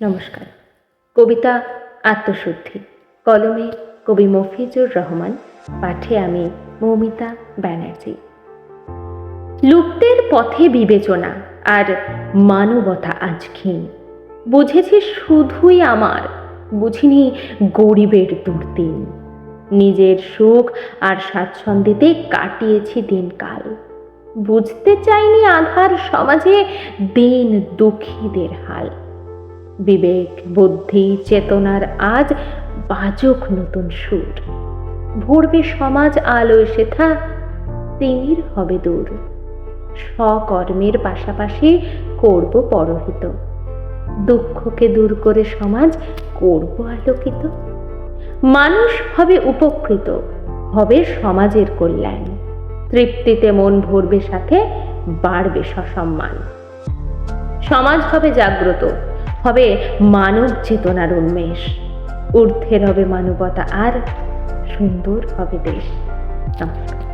নমস্কার। কবিতা আত্মশুদ্ধি, কলমে কবি মফিজুর রহমান, পাঠে আমি মৌমিতা ব্যানার্জি। লুপ্তের পথে বিবেচনা আর মানবতা আজ ক্ষীণ। বুঝেছি শুধুই আমার, বুঝিনি গরিবের দুর্দিন। নিজের সুখ আর স্বাচ্ছন্দ্যেতে কাটিয়েছি দিনকাল। বুঝতে চাইনি আধার সমাজে দিন দুঃখীদের হাল। বিবেক বুদ্ধি চেতনার আজ বাজুক নতুন সুর। ভরবে সমাজ আলোয় সেথা, তিমির হবে দূর। স্বকর্মের পাশাপাশি করব পরহিত, দুঃখকে দূর করে সমাজ করব আলোকিত। মানুষ হবে উপকৃত, হবে সমাজের কল্যাণ। তৃপ্তিতে মন ভরবে, সাথে বাড়বে সসম্মান। সমাজ হবে জাগ্রত, হবে মানব চেতনার উন্মেষ। ঊর্ধ্বের হবে মানবতা আর সুন্দর হবে দেশ। নমস্কার।